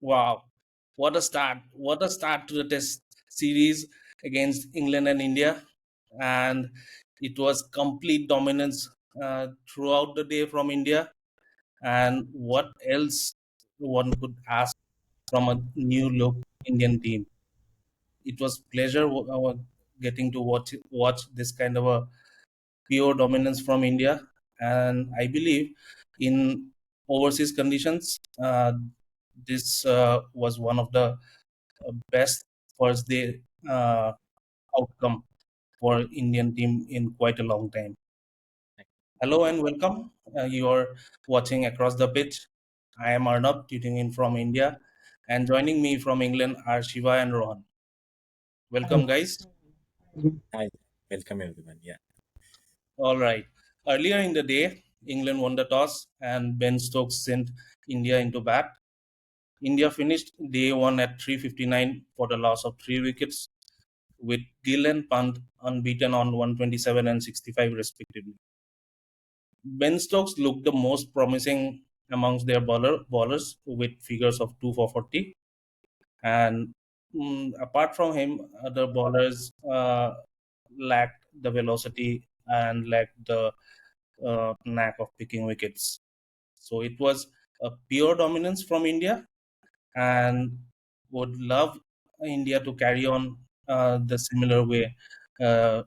Wow, what a start! What a start to the test series against England and India. And it was complete dominance throughout the day from India. And what else one could ask from a new look Indian team? It was pleasure getting to watch this kind of a pure dominance from India. And I believe in overseas conditions, this was one of the best first day outcome for Indian team in quite a long time. Hello and welcome. You are watching Across the Pitch. I am Arnab, tuning in from India, and joining me from England are Shiva and Rohan. Hi. Welcome, guys. Hi, welcome everyone. Yeah, All right. Earlier in the day, England won the toss and Ben Stokes sent India into bat. India finished day one at 359 for the loss of 3 wickets, with Gill and Pant unbeaten on 127 and 65 respectively. Ben Stokes looked the most promising amongst their bowlers with figures of 2 for 40. And apart from him, other bowlers lacked the velocity and lacked the knack of picking wickets. So it was a pure dominance from India, and would love India to carry on the similar way uh,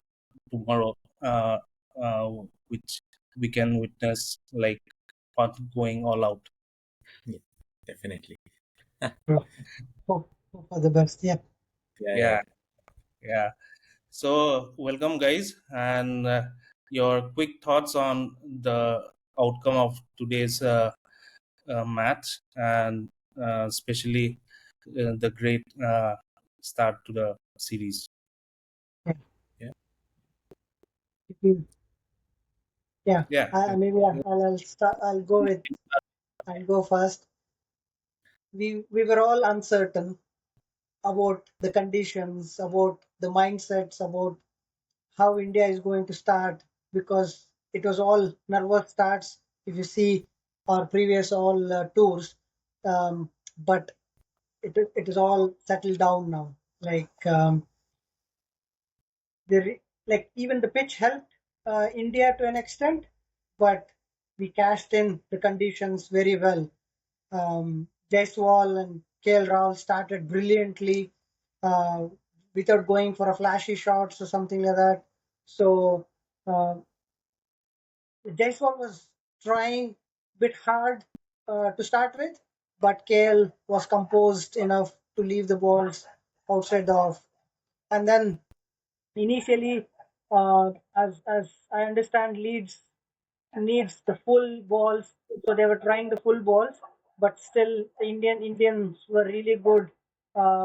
tomorrow, uh, uh, which we can witness like going all out. yeah, definitely. Hope for the best. Yeah. Yeah, Yeah, yeah. So welcome, guys, and your quick thoughts on the outcome of today's match, and especially the great start to the series. yeah, Mhm. Yeah. Yeah, Maybe I'll start. I'll go first. We were all uncertain about the conditions, about the mindsets, about how India is going to start because it was all nervous starts. If you see our previous all tours, but it is all settled down now. Like like even the pitch helped India to an extent, but we cashed in the conditions very well. Jaiswal and KL Rahul started brilliantly uh, without going for a flashy shots or something like that. So uh, Jaiswal was trying a bit hard to start with, but KL was composed enough to leave the balls outside the off. And then initially, as I understand, Leeds needs the full balls, so they were trying the full balls, but still the Indians were really good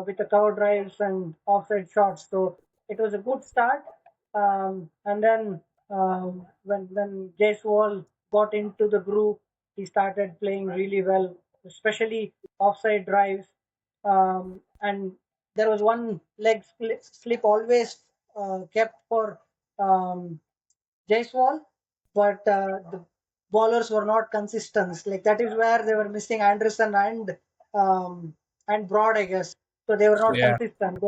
with the cover drives and offside shots. So it was a good start. And then when Jaiswal got into the groove, he started playing really well, especially offside drives. And there was one slip always kept for um, Jaiswal, but the bowlers were not consistent. Like that is where they were missing Anderson and Broad, I guess. So they were not yeah, consistent.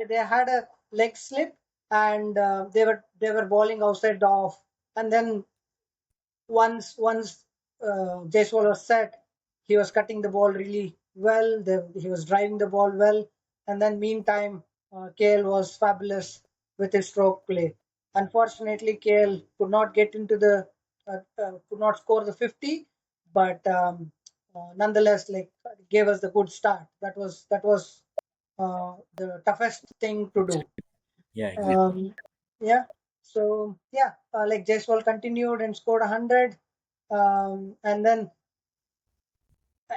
They had a leg slip and they were bowling outside the off. And then once Jaiswal was set, he was cutting the ball really well. He was driving the ball well, and then meantime, KL was fabulous with his stroke play. Unfortunately, KL could not get into could not score the 50, but nonetheless, like gave us the good start. That was the toughest thing to do. yeah, exactly. Um, yeah. So yeah, like Jaiswal continued and scored 100, and then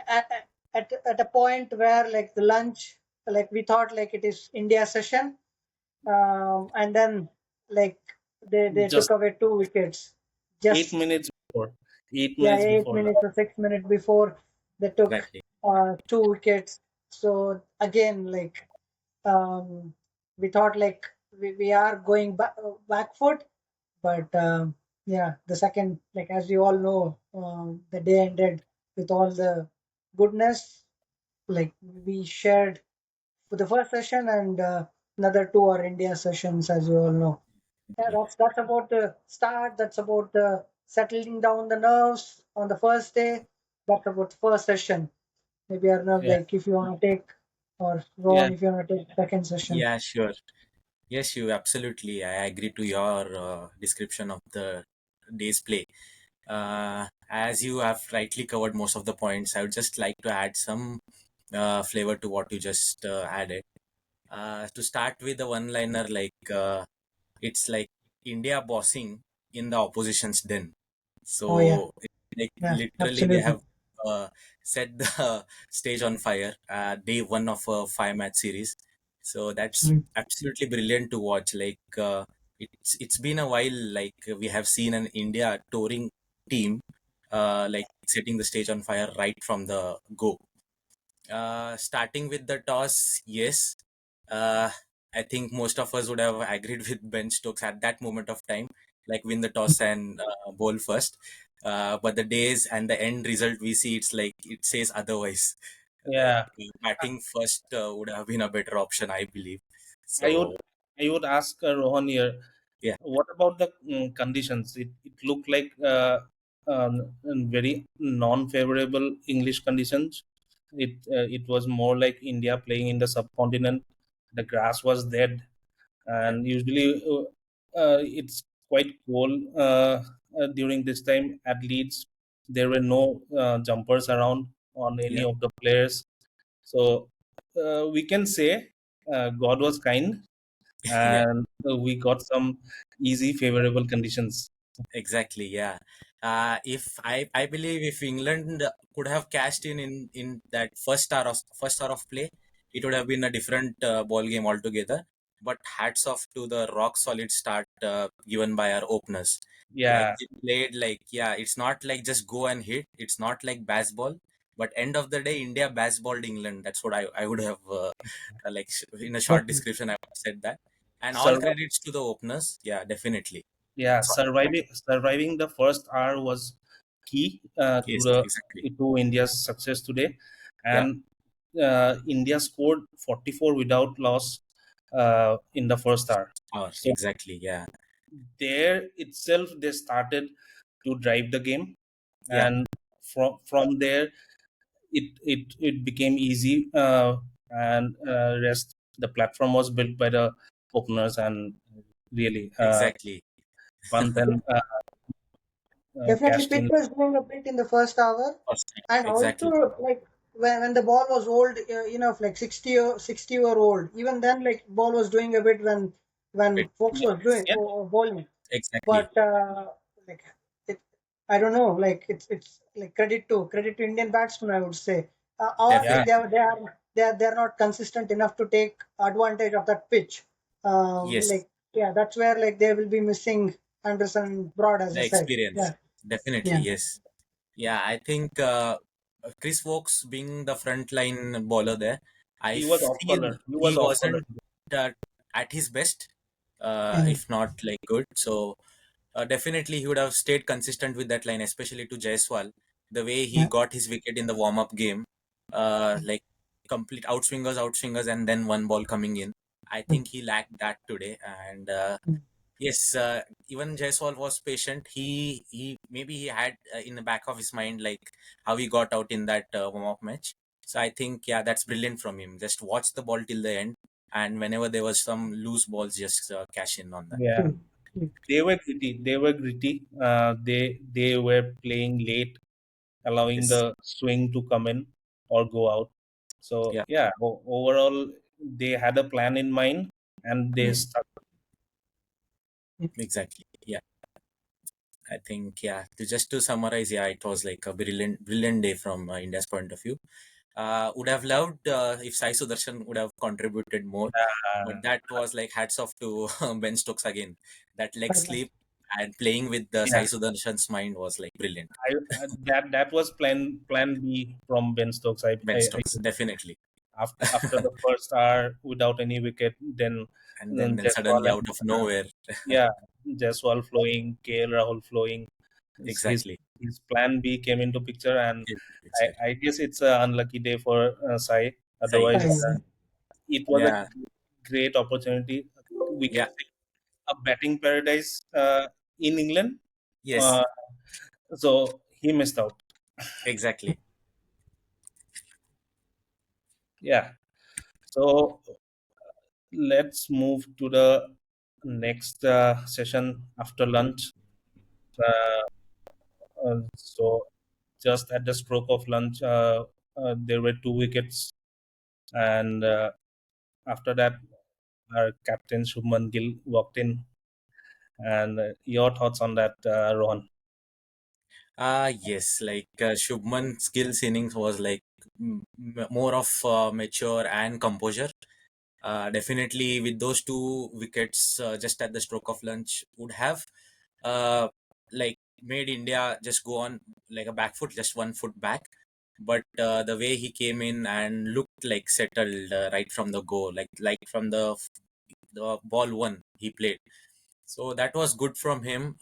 at a point where like the lunch, like we thought like it is India session, and then like they just took away 2 wickets. 8 Just minutes before. 8 yeah, minutes eight before. minutes or 6 minutes before they took Exactly. 2 wickets. So again, like um, we thought like we are going back foot, but yeah, the second, as you all know, the day ended with all the goodness. like we shared for the first session, and another two are India sessions, as you all know. Yeah, that's about the start. That's about the settling down the nerves on the first day. That's about the first session. Maybe Arnav, Yeah, like if you want to take, or yeah, Rohan, if you want to take second session. Yeah, sure. Yes, you absolutely. I agree to your description of the day's play. As you have rightly covered most of the points, I would just like to add some flavor to what you just added. To start with the one-liner, it's like India bossing in the opposition's den. Oh yeah, So like yeah, literally they absolutely. have set the stage on fire. Day one of a five-match series. So that's Absolutely. absolutely brilliant to watch. It's been a while. Like we have seen an India touring team, like setting the stage on fire right from the go. Starting with the toss, yes. Uh, I think most of us would have agreed with Ben Stokes at that moment of time, like win the toss and bowl first. But the days and the end result we see, it's like it says otherwise. Like yeah. batting first would have been a better option, I believe. I would So I would ask Rohan here. yeah, What about the conditions? It looked like very non-favorable English conditions. It was more like India playing in the subcontinent. The grass was dead, yeah, and usually it's quite cold during this time at Leeds. There were no jumpers around on any yeah, of the players, so we can say God was kind, yeah. and we got some easy favorable conditions. Exactly, yeah. If I believe if England could have cashed in that first hour of play, it would have been a different ball game altogether. But hats off to the rock solid start given by our openers. Like Yeah, they played like yeah, it's not like just go and hit. It's not like baseball. But end of the day, India baseballed England. That's what I would have in a short Okay. description I would have said that. And all Survive. credits to the openers. Yeah, definitely. Yeah, That's all. surviving the first hour was key Yes, exactly. to India's success today, Yeah, and India scored 44 without loss in the first hour. or So exactly. Yeah, there itself they started to drive the game, yeah, and from there it became easy, and rest the platform was built by the openers, and really exactly. Pant and Definitely, cashed pitch in. was doing a bit in the first hour, First time. and also Exactly. like when the ball was old, like 60-year old. Even then, like ball was doing a bit when folks Yeah, was doing yeah, bowling. Exactly. But like it, I don't know. Like it's like credit to Indian batsmen, I would say. Or yeah, like Definitely. they're not consistent enough to take advantage of that pitch. Yes. Like yeah, that's where like they will be missing Anderson Broad, as I The said. experience. Yeah, Definitely. yeah. Yes. Yeah, I think Chris Wokes being the frontline bowler there, I he was off feel color. He was he off color. wasn't uh, at his best, Mm. if not like good. So definitely he would have stayed consistent with that line, especially to Jaiswal. The way he Yeah. got his wicket in the warm-up game, like complete outswingers, and then one ball coming in. I Mm. think he lacked that today. And Mm. yes, even Jaiswal was patient. He maybe he had in the back of his mind like how he got out in that warm-up match. So I think yeah, that's brilliant from him. Just watch the ball till the end, and whenever there was some loose balls, just cash in on that. Yeah, Mm. Mm. they were gritty. They were gritty. They were playing late, allowing Yes, the swing to come in or go out. So yeah, yeah, overall they had a plan in mind, and they Mm. stuck. Mm. exactly. Yeah. I think yeah. Just to summarize, yeah, it was like a brilliant day from India's point of view. Would have loved if Sai Sudarshan would have contributed more, but Uh, that was like hats off to Ben Stokes again. That leg But, sleep and playing with the Sai yeah, Sudarshan's mind was like brilliant. that was plan B from Ben Stokes. Ben I Stokes definitely, after the first hour without any wicket, then and then Jaiswal suddenly and out of nowhere, yeah, Jaiswal flowing, KL Rahul flowing. Exactly. His plan B came into picture, and Picture. I guess it's an unlucky day for Sai. Sai, Otherwise, yes. it was a Yeah. great opportunity. We can Yeah. say a batting paradise in England. Yes. Uh, so he missed out. Exactly. Yeah. So let's move to the next session after lunch. Uh, so just at the stroke of lunch, there were 2 wickets, and after that, our captain Shubman Gill walked in. And your thoughts on that, Rohan? Yes, like Shubman's skills innings was like more of mature and composure. Definitely, with those 2 wickets just at the stroke of lunch, would have uh, like made India just go on like a back foot, just 1 foot back. But the way he came in and looked like settled right from the go, like from the ball one he played, so that was good from him.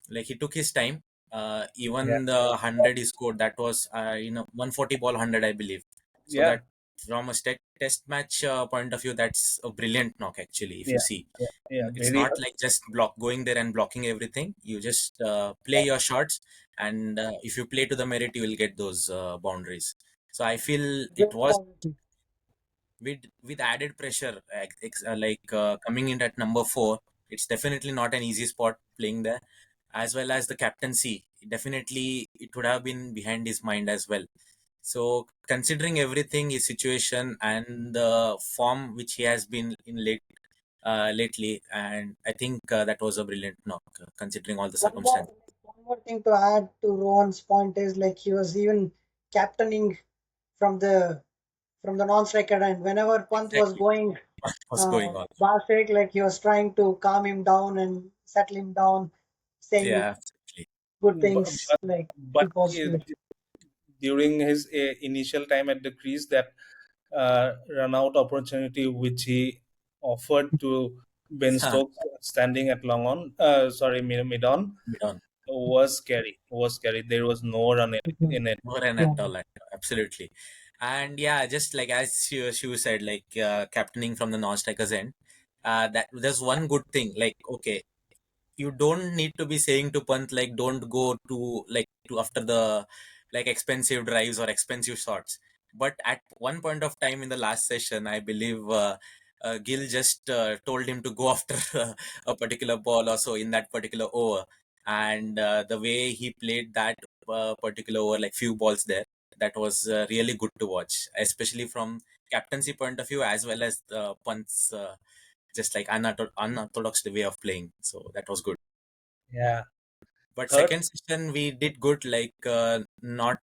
Like he took his time. Yeah, Even the 100 he scored, that was 140 ball 100, I believe. So yeah, that from a test match point of view, that's a brilliant knock actually. If you yeah, see, yeah, yeah. it's Very, not like just going there and blocking everything. You just play your shots, and if you play to the merit, you will get those boundaries. So I feel it Great was quality. with added pressure, coming in at number 4. It's definitely not an easy spot playing there, as well as the captaincy. Definitely, it would have been behind his mind as well. So, considering everything, his situation and the form which he has been in lately, and I think that was a brilliant knock, considering all the One more, circumstances. one more thing to add to Rohan's point is like he was even captaining from the non-striker end. Whenever Pant was Exactly going what's going on. Baltic, like he was trying to calm him down and settle him down, saying Yeah, absolutely. good but, things, like but keep positive. during his initial time at the crease, that run out opportunity which he offered to Ben Huh, Stokes standing at long on, mid on, mid on. was scary. Was scary. There was no run Mhm. in it. No run at Yeah. all, absolutely. And yeah, just like as she said, like captaining from the non-strikers end, that there's one good thing. Like, okay, you don't need to be saying to Pant like don't go to after the like expensive drives or expensive shots. But at one point of time in the last session, I believe Gill just told him to go after a particular ball or so in that particular over, and the way he played that particular over, like few balls there, that was really good to watch, especially from captaincy point of view as well as the Pant's just like unorthodox way of playing. So that was good. Yeah. But Third, second session we did good, like not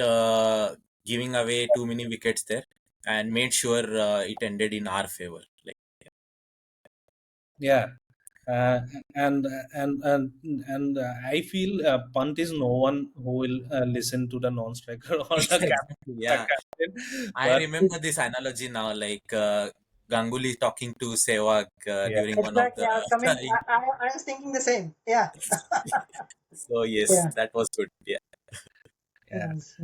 uh, giving away too many wickets there, and made sure it ended in our favor. Like yeah. Uh, and I feel Pant is no one who will listen to the non-striker or the exactly, yeah. captain. I But remember this analogy now, like Ganguly talking to Sehwag yeah, during one of Exactly. the. I was coming. I was thinking the same. Yeah. So yes, Yeah. that was good. Yeah, yeah. Yes.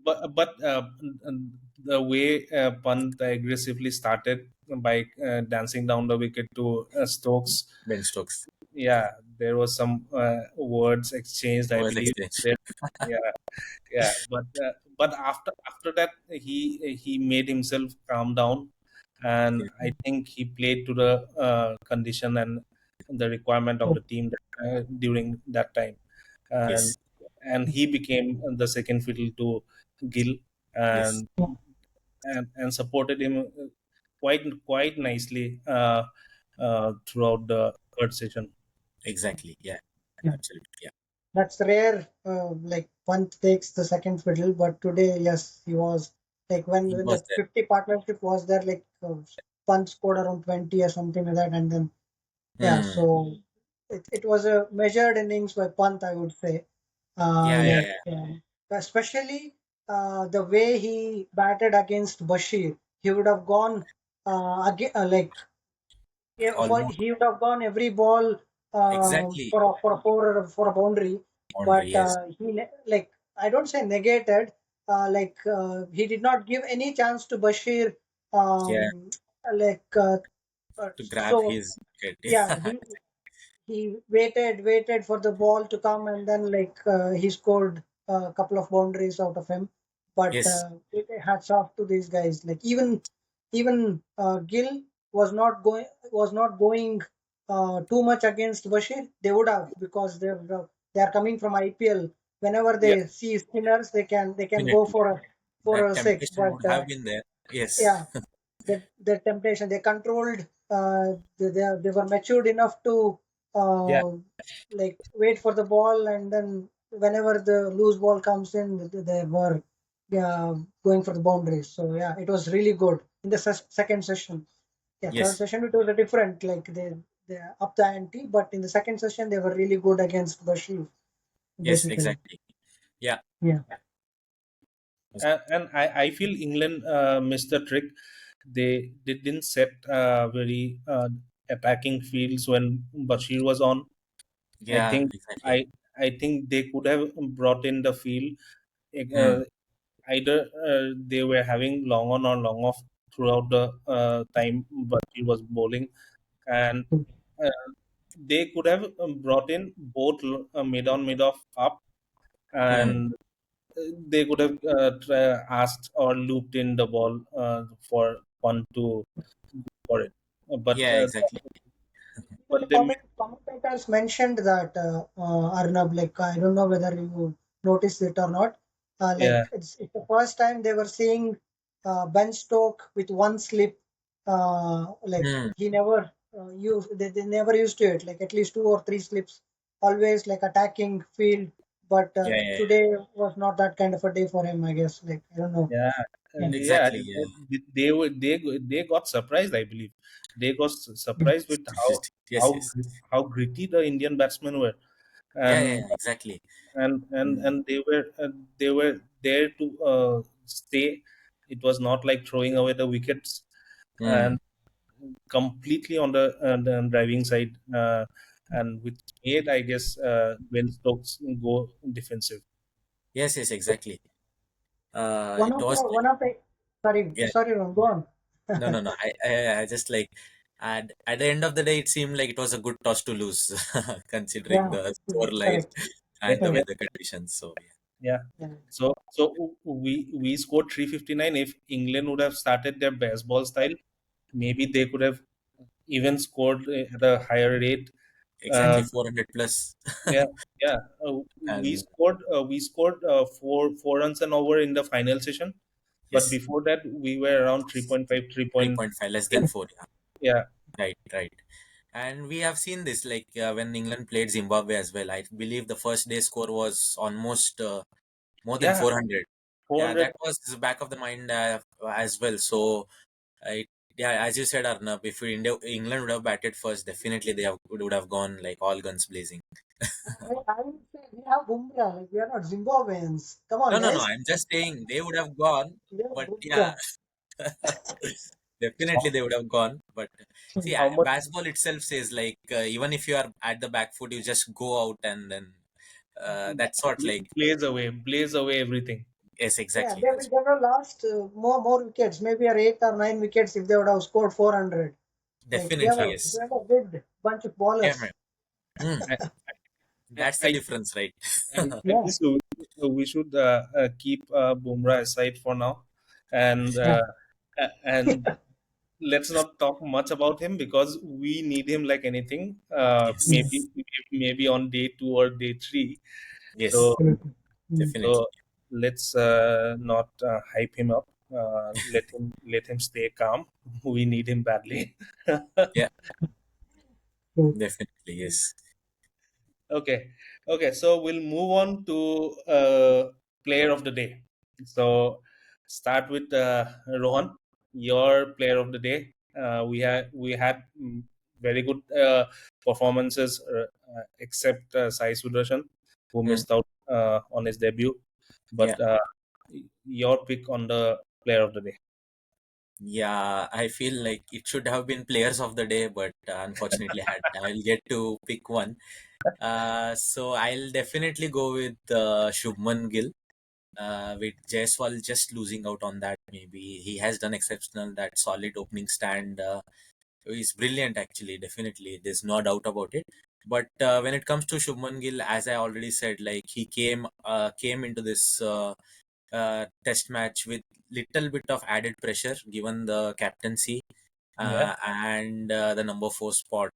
But the way Pant aggressively started by dancing down the wicket to Stokes, Ben Stokes yeah, there was some words exchanged, I was believe. exchange. There, yeah, yeah. But after that, he made himself calm down, and Yeah. I think he played to the condition and the requirement of the team during that time, and Yes, and he became the second fiddle to Gill, yes, and and supported him quite nicely throughout the third session. exactly. Yeah, Yeah. absolutely. Yeah, That's rare. Like Pant takes the second fiddle, but today, yes, he was like he when was the there. 50 partnership was there, like Pant scored around 20 or something like that, and then yeah, Hmm. so it was a measured innings by Pant, I would say. Yeah, Yeah, yeah, Like yeah. especially the way he batted against Bashir, he would have gone again, like yeah, Almost. he would have gone every ball Exactly. for a boundary, Boundary, but yes. like I don't say negated, he did not give any chance to Bashir, Yeah, like to grab so his wicket. yeah, he waited for the ball to come, and then he scored a couple of boundaries out of him. But Yes. hats off to these guys. Like even Gill was not going too much against Bashir. They would have, because they are coming from IPL. Whenever Yeah, they see spinners, they can go Definitely. for a That six. temptation But would have been there. Yes. yeah, the temptation, they controlled, they were matured enough to yeah. wait for the ball, and then whenever the loose ball comes in, they were going for the boundaries. So yeah, it was really good in the second session. Yeah, third Yes. session it was a different, like they up the ante, but in the second session they were really good against Bashir, Yes, basically. exactly. Yeah. Yeah. And I feel England missed the trick. They didn't set very attacking fields when Bashir was on. I Yeah, think exactly. I think they could have brought in the field. Hmm. Either they were having long on or long off throughout the time Bashir was bowling, and uh, they could have brought in both mid on, mid off, up, Hmm. and they could have asked or looped in the ball for one to for it. But Yeah, exactly. The they commentators mentioned that, Arnab, like I don't know whether you noticed it or not. yeah, It's the first time they were seeing Ben Stoke with one slip. Hmm. He never used. They never used to it. Like at least two or three slips, always like attacking field. But Yeah, yeah, yeah. today was not that kind of a day for him, I guess. Like I don't know. yeah, Yeah. yeah. Exactly. Yeah. They got surprised. I believe they got surprised with Yes, yes. how gritty the Indian batsmen were, Yeah, yeah, and yeah, exactly. and Hmm. and they were there to stay. It was not like throwing away the wickets, Hmm. and completely on the driving side, and which made, I guess, when Stokes go defensive. Yes, yes, exactly. One It of the was one of the yeah. sorry, Ron, go on. No, no, no. I just like at the end of the day, it seemed like it was a good toss to lose, considering Yeah, the score line correct. and the Yeah, Correct. weather conditions. So yeah. Yeah. So we scored 359. If England would have started their baseball style, maybe they could have even scored at a higher rate. exactly Uh, 400 plus, yeah, yeah. and We scored four runs and over in the final session, but yes, before that we were around 3.5, 3.5 less than 4. Yeah, Yeah, right, right. And we have seen this like when England played Zimbabwe as well. I believe the first day score was almost more than yeah, 400. Yeah, 400. that was back of the mind as well. So I yeah, as you said, Arnab, if England would have batted first, definitely would have gone like all guns blazing. I would say we have Bumrah. Like we are not Zimbabweans. Come on, No, no, no. guys. I'm just saying they would have gone, We have but yeah, Bumrah. definitely they would have gone. But see, How much baseball itself says like even if you are at the back foot, you just go out and then that's what like blaze away everything. yes, Yeah, exactly. they would have lost more wickets, maybe or 8 or 9 wickets if they would have scored 400. Like Definitely we yes. have a good bunch of Yeah, ballers. man. Mm, I, that's the I, difference, right? I Yeah, think we should keep Bumrah aside for now, and yeah, let's not talk much about him because we need him like anything. Yes, mm, Maybe on day 2 or day 3. So yes, absolutely. Mm. definitely. so let's not hype him up. Let him stay calm. We need him badly. Yeah, True. definitely yes. Okay. Okay. So we'll move on to player of the day. So start with Rohan, your player of the day. We had very good performances, except Sai Sudarshan, who Mm, missed out on his debut. yeah. But your pick on the player of the day. Yeah, I feel like it should have been players of the day, but unfortunately, I'll get to pick one. So I'll definitely go with Shubman Gill. With Jaiswal just losing out on that, maybe he has done exceptional. That solid opening stand is brilliant, actually. Definitely, there's no doubt about it. But when it comes to Shubman Gill, as I already said, like he came into this test match with little bit of added pressure, given the captaincy Yeah, and the number four spot,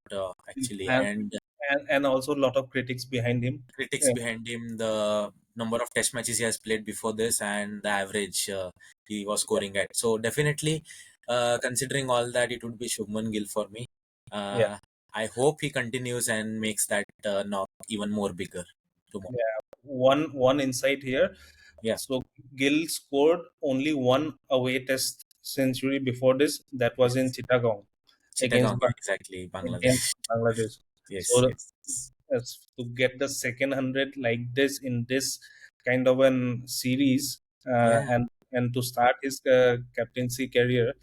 actually, and and and also a lot of critics behind him. critics Yeah, behind him, the number of test matches he has played before this, and the average he was scoring at. So definitely, considering all that, it would be Shubman Gill for me. yeah, Uh, I hope he continues and makes that knock even more bigger tomorrow. yeah. One insight here. Yeah, So Gill scored only one away test century before this. That was in yes, Chittagong against Chittagong, exactly, against Bangladesh. Bangladesh. Yes, So yes, as to get the second hundred like this in this kind of an series, yeah, and to start his captaincy career,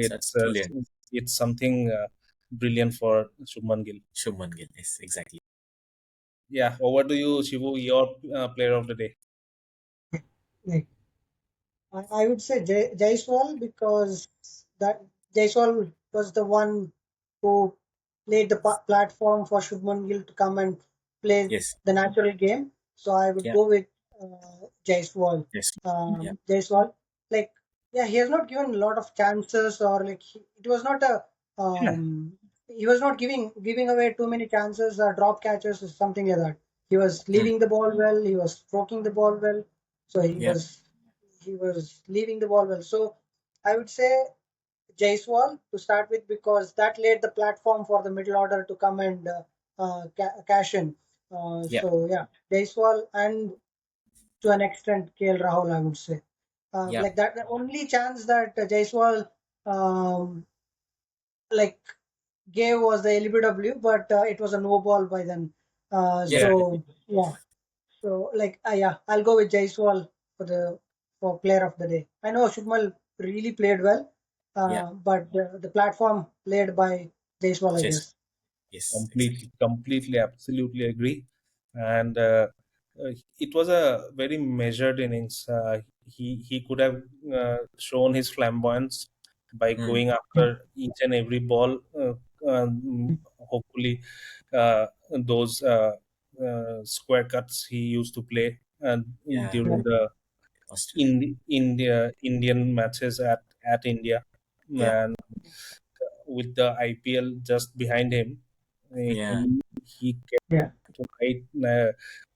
that's it's brilliant. it's something brilliant for Shubman Gill. Shubman Gill, yes, exactly. Yeah, over to you, Shivu, your player of the day. Like, I would say Jaiswal because that Jaiswal was the one who laid the platform for Shubman Gill to come and play Yes, the natural game. So I would yeah, go with Jaiswal. yes, yeah, Jaiswal, like, yeah, he has not given a lot of chances, or like it was not a Yeah, he was not giving away too many chances or drop catches or something like that. He was mm, leaving the ball well. He was stroking the ball well. So yeah, he was leaving the ball well. So I would say Jaiswal to start with because that laid the platform for the middle order to come and cash in. yeah, So yeah, Jaiswal and to an extent KL Rahul, I would say. yeah, Like that, the only chance that Jaiswal um, like gave was the LBW, but it was a no ball by then. yeah, yeah, So yeah, so like yeah, I'll go with Jaiswal for player of the day. I know Shubmal really played well, yeah, but the platform played by Jaiswal, I just, guess. yes, exactly. completely, absolutely agree. And it was a very measured innings. He could have shown his flamboyance by Mm, going Yeah, after each and every ball. Hopefully, those square cuts he used to play yeah, yeah, during the Australia. Indian matches at India, Yeah, and with the IPL just behind him, yeah, he kept yeah. quite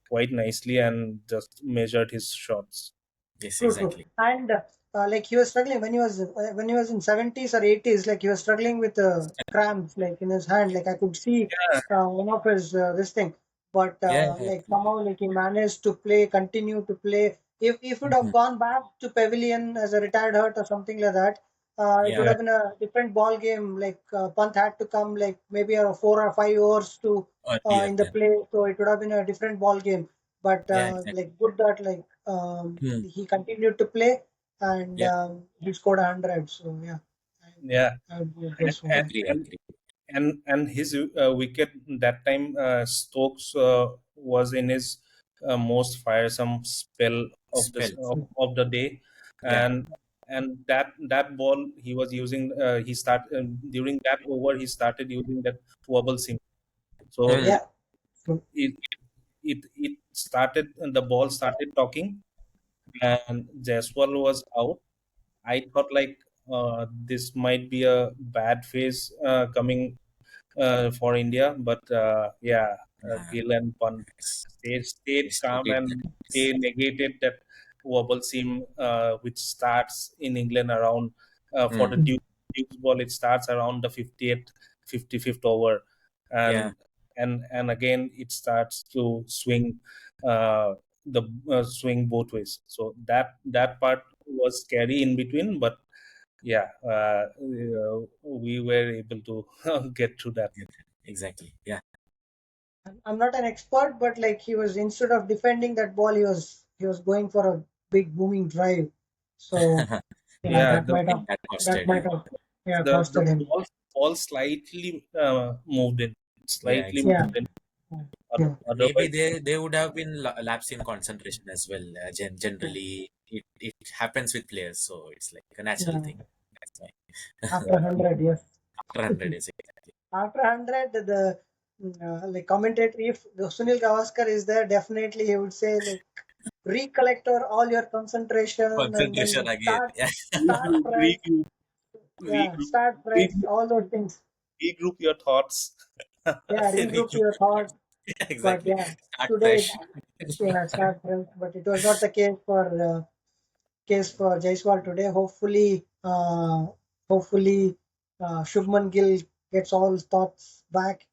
quite nicely and just measured his shots. yes, True, true. exactly. And like he was struggling when he was in 70s or 80s, like he was struggling with cramps like in his hand. Like I could see Yeah, one of his this thing, but Yeah, yeah. like somehow like he managed to continue to play. If it would have Mhm. gone back to Pavilion as a retired hurt or something like that, it would Yeah, yeah, have been a different ball game. Like Pant had to come like maybe 4 or 5 hours to earlier in the than, play, so it would have been a different ball game. But yeah, exactly. like good that like Hmm. he continued to play and Yeah, he scored 100. So yeah, yeah, I would go with and this I one. agree, I and agree. and his wicket that time, Stokes was in his most firesome spell of Spell. of the day, Yeah. and that ball he was using, he start during that over he started using that wobble seam. So Hmm. Yeah, so, it it started, the ball started talking, and Jaiswal was out. I thought like this might be a bad phase coming for India, but yeah, Nah, Gill and Pant it's, stayed they still calm, did and that. they negated that wobble seam, which starts in England around for Hmm. the mm, Duke's ball. It starts around the 58th, 55th over, Yeah, and and again it starts to swing, uh, the swing both ways. So that part was scary in between, but yeah, we were able to get through that. yeah, exactly. Yeah. I'm not an expert, but like he was instead of defending that ball, he was going for a big booming drive. So Yeah, that the might have That that costed might him. have yeah the costed him. ball slightly moved in, Yeah, slightly exactly. Yeah, moved in. yeah, Maybe Otherwise, they would have been lapse in concentration as well. yeah. Generally, it happens with players, so it's like a natural Yeah. thing. That's why. After 100, yes. After 100 days, exactly. After 100, the like commentator, if the Sunil Gavaskar is there, definitely he would say like recollect all your concentration and Concentration then again. Yeah, start regroup, fresh. regroup, Yeah, regroup, start fresh. regroup, All those things. regroup your thoughts. Yeah, regroup regroup. your thoughts. But Exactly. yeah, Start today fresh. yeah start fresh. But it was not the case for Jaiswal today. Hopefully, Shubman Gill gets all his thoughts back,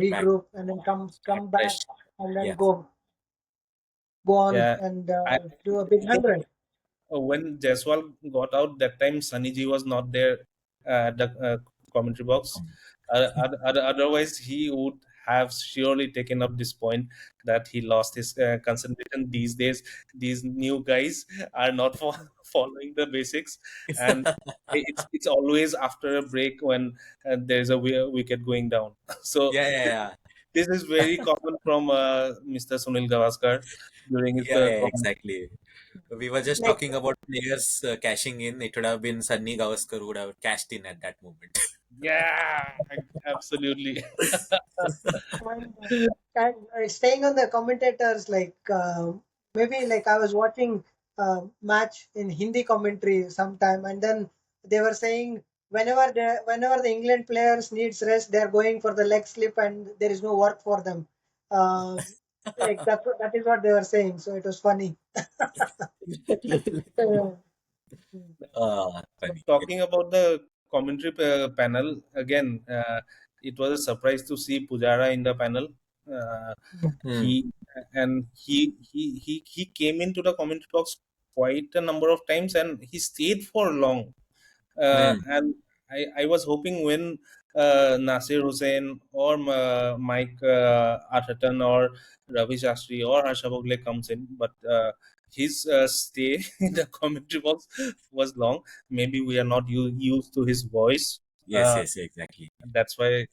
Back. regroup, and then Start come fresh. back and then Yeah. go on Yeah, and I do a big think 100. when Jaiswal got out that time, Sunny G was not there at the commentary box. Otherwise, he would have surely taken up this point that he lost his concentration. These days, these new guys are not following the basics, and it's always after a break when there's a wicket going down. So Yeah, yeah, this is very common from Mr. Sunil Gavaskar during his yeah, yeah, commentary. exactly. We were just Like talking about players cashing in. It would have been Sunny Gavaskar who would have cashed in at that moment. Yeah, absolutely. and, staying on the commentators, like maybe like I was watching match in Hindi commentary sometime, and then they were saying whenever the England players needs rest, they are going for the leg slip, and there is no work for them. Uh, like that is what they were saying. So it was funny. Yeah. Funny. Yeah. Talking about the commentary panel again, it was a surprise to see Pujara in the panel. Uh, Hmm. he came into the commentary box quite a number of times, and he stayed for long. Hmm. And I was hoping when Nasir Hussain or Mike Atherton or Ravi Shastri or Harsha Bhogle comes in, but his stay in the commentary box was long. Maybe we are not used to his voice. Yes, Uh, yes, exactly. that's why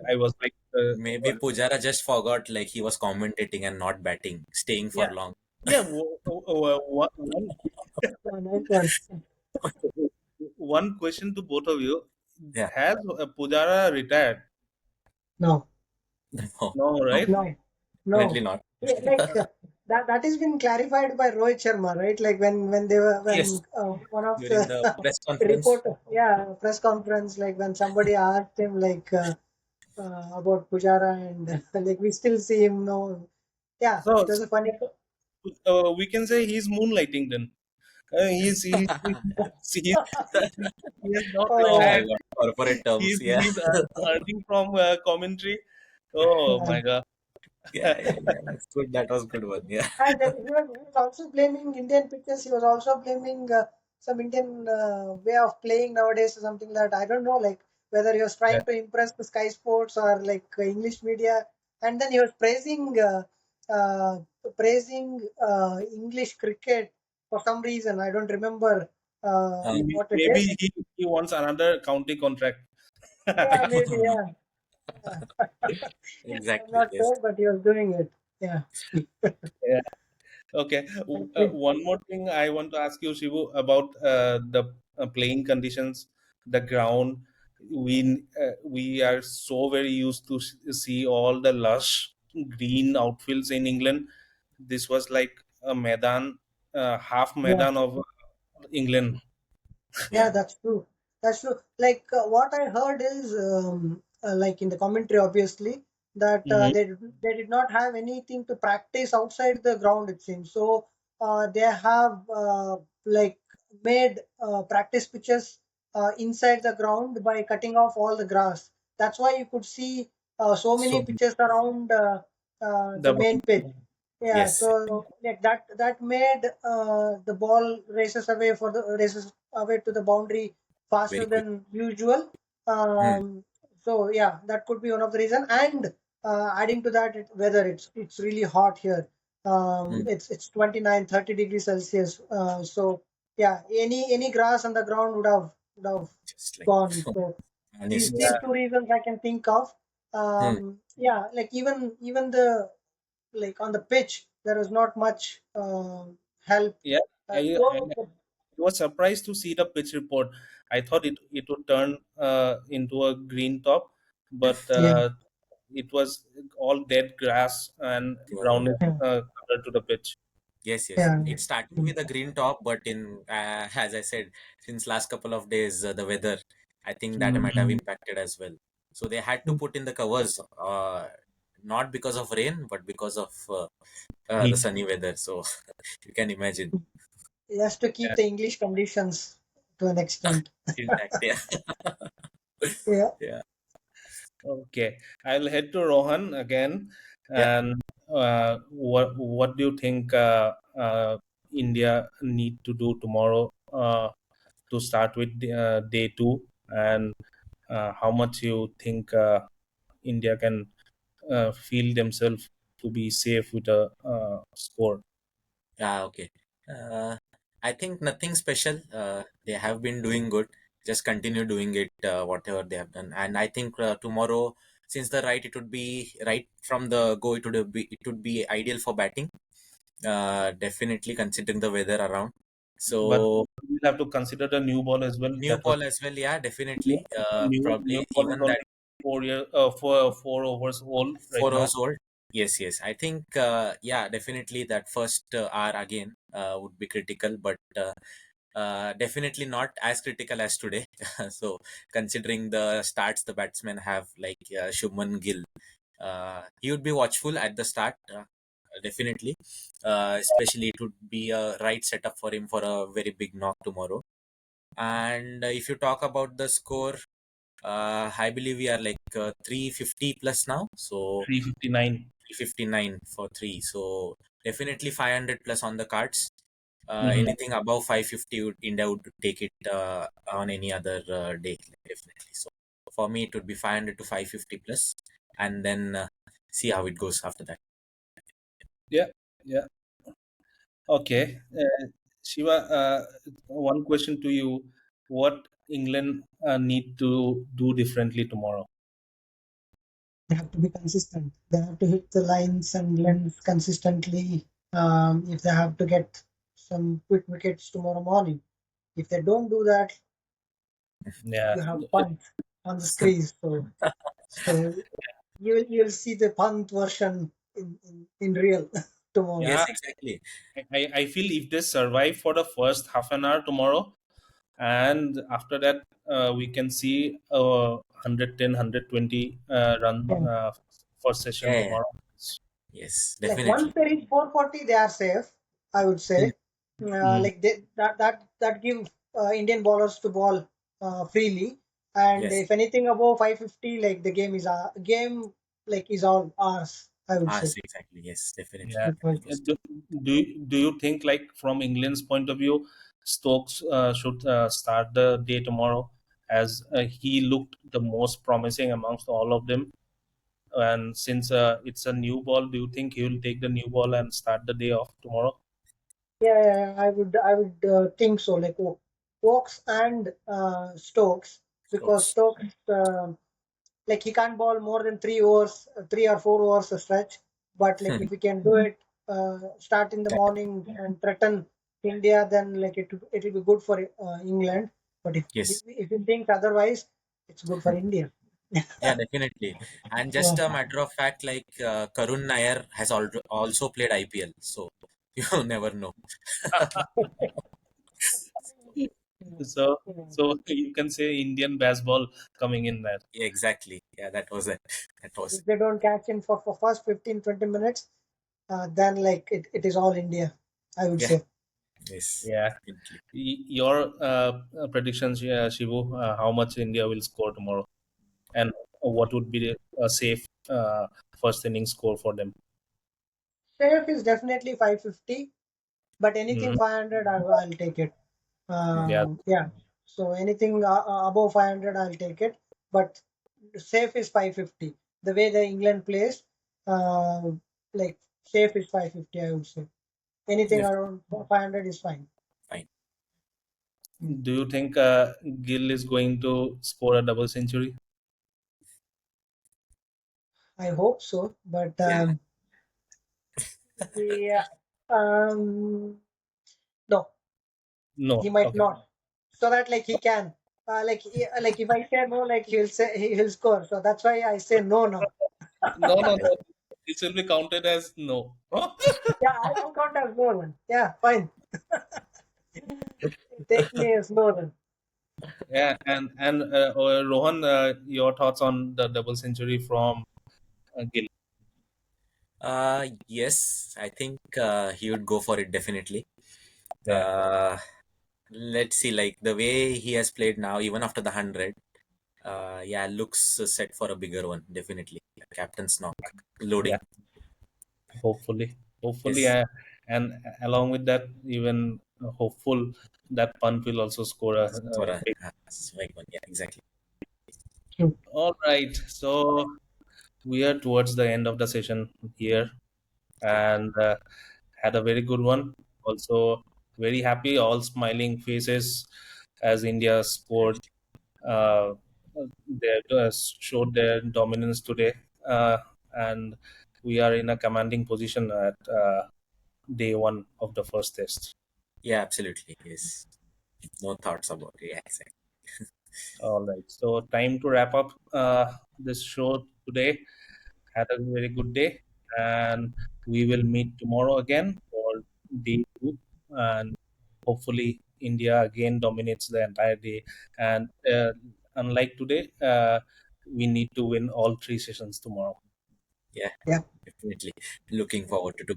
I was like, Maybe Pujara just forgot like he was commentating and not batting, staying for yeah, long. yeah. Yeah, nice one. One question to both of you: Yeah. Has Pujara retired? No, No, No, no, right? no, definitely no. not. Yeah, like that has been clarified by Rohit Sharma, right? Like when they were Yes, when one of during the the press conference. reporter, yeah, press conference, like when somebody asked him like about Pujara and like we still see him. No, yeah, So, it was a funny. we can say he's moonlighting then. He's he has not Oh Oh yeah, my retired. God, corporate terms. Yeah, He's earning from commentary. Oh yeah. my God. yeah, yeah, yeah. That's good. That was good one. Yeah. And then he was also blaming Indian pitches. He was also blaming some Indian way of playing nowadays or something that I don't know, like whether he was Yeah. trying to impress the Sky Sports or like English media. And then he was English cricket for some reason. I don't remember what it Maybe is. he wants another county contract. Yeah, maybe. Yeah. Yeah. I'm Exactly. not Yes. sure, but he was doing it. Yeah. Yeah. Okay. Okay. One more thing I want to ask you, Shivu, about the playing conditions, the ground. We are so very used to see all the lush green outfields in England. This was like a Medan, half Yeah. Medan of England. Yeah, Yeah. that's true. That's true. Like what I heard is, like in the commentary, obviously, that Hmm. they did not have anything to practice outside the ground. It seems so. They have like made practice pitches inside the ground by cutting off all the grass. That's why you could see so many So pitches around the the main pitch. Yeah, Yes. so like that made the ball races away to the boundary faster Very quick. than usual. Hmm. So yeah, that could be one of the reason. And adding to that, weather. It's really hot here. Hmm. It's 29, 30 degrees Celsius. So yeah, any grass on the ground would have just like gone. So these vanished. Yeah, two reasons I can think of. Hmm. Yeah, like even the like on the pitch there was not much help. yeah. I Though was surprised to see the pitch report. I thought it would turn into a green top, but yeah, it was all dead grass and Wow. brownish yeah, color to the pitch. Yes, yes. yeah, It started with a green top, but in as I said, since last couple of days, the weather, I think that might have Mm. impacted as well. So they had to put in the covers, not because of rain, but because of the Heat. sunny weather. So you can imagine. just to keep Yeah. the English conditions to an extent. Intact, yeah. Yeah. Yeah, Okay, I'll head to Rohan again. yeah. And what do you think India need to do tomorrow to start with day two, and how much you think India can feel themselves to be safe with a score? Yeah, okay. I think nothing special. They have been doing good. Just continue doing it, whatever they have done. And I think tomorrow, since the right, it would be right from the go. It would be ideal for batting. Definitely considering the weather around. But So we'll have to consider the new ball as well. new That was ball as well. Yeah, new definitely. new Probably ball is even only that 4 year 4 overs old right 4 hours now. old. Yes, yes. I think, yeah, definitely that first hour again would be critical, but definitely not as critical as today. So, considering the starts the batsmen have, like Shubman Gill, he would be watchful at the start. Definitely, especially it would be a right setup for him for a very big knock tomorrow. And if you talk about the score, I believe we are like 350 plus now. So 359. 359 for three. So definitely 500 plus on the cards. Mhm. Anything above 550, India would take it on any other day, definitely. So for me, it would be 500 to 550 plus, and then see how it goes after that. Yeah, yeah. Okay. Shiva, one question to you. What England need to do differently tomorrow? They have to be consistent. They have to hit the lines and lengths consistently. If they have to get some quick wickets tomorrow morning, if they don't do that, Yeah, you have punt on the crease. So you'll see the punt version in real tomorrow. yeah. Yes, exactly. I feel if they survive for the first half an hour tomorrow, and after that, we can see 110, run Yeah. first session Yeah, yeah. tomorrow. Yes, Like once definitely. they reach 440, they are safe. I would say. Mm. Like that give Indian bowlers to ball freely, and Yes. if anything above 550, like the game like is all ours. I would Ah, say. exactly. Yes, definitely. Yeah. That was Do you think, like, from England's point of view, Stokes should start the day tomorrow, as he looked the most promising amongst all of them? And since it's a new ball, do you think he will take the new ball and start the day off tomorrow? Yeah, I would think so. Like Oakes and Stokes, because Stokes. Stokes like he can't bowl more than 3 overs, 3 or 4 overs a stretch. But like if he can do it, start in the morning and threaten India, then like it will be good for England. But Yes. if he thinks otherwise, it's good for India. Yeah, definitely. And Yeah. just a matter of fact, like Karun Nair has also played IPL, so you never know. So, Yeah. so you can say Indian baseball coming in there. Exactly. Yeah, that was it. That was it. If they don't catch him for first 15-20 minutes, then like it is all India, I would Yeah. say. Yes. Yeah. Definitely. Your predictions, Shivu, how much India will score tomorrow, and what would be a safe first inning score for them? Safe is definitely 550, but anything Mhm. 500, I'll take it. Yeah, Yeah. So anything above 500, I'll take it. But safe is 550. The way the England plays, uh, like safe is 550, I would say. Anything Definitely around 500 is fine. fine. Do you think Gill is going to score a double century? I hope so, but Yeah. yeah, um, no, No. he might Okay. not. So that like he can, like if I say no, like he'll score. So that's why I say no now. No, no, no. It will be counted as no. Yeah, I'll count as no then. Yeah, fine. Take me as no then. Yeah, and Rohan, your thoughts on the double century from Gill? Yes, I think he would go for it definitely. Yeah, Uh, let's see, like the way he has played now, even after the 100, yeah, looks set for a bigger one, definitely. Captain's knock, yeah. loading. Hopefully, Yes, and along with that, even hopeful that Punt will also score for a a big. strike one. Yeah, exactly. True. All right, so we are towards the end of the session here, Okay. and had a very good one. Also, very happy, all smiling faces as India scored. Uh, they showed their dominance today, and we are in a commanding position at day one of the first test. Yeah, absolutely. Yes. No thoughts about it. Yeah, exactly. All right, so time to wrap up this show today. Had a very good day, and we will meet tomorrow again for day two, and hopefully India again dominates the entire day. And unlike today, we need to win all three sessions tomorrow. Yeah, Yeah. definitely. Looking forward to.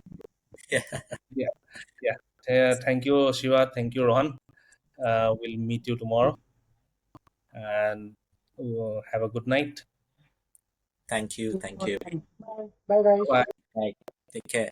Yeah. Yeah, yeah. Thank you, Shiva. Thank you, Rohan. We'll meet you tomorrow, and have a good night. Thank you. Thank you. Bye, guys. Bye. Bye. Take care.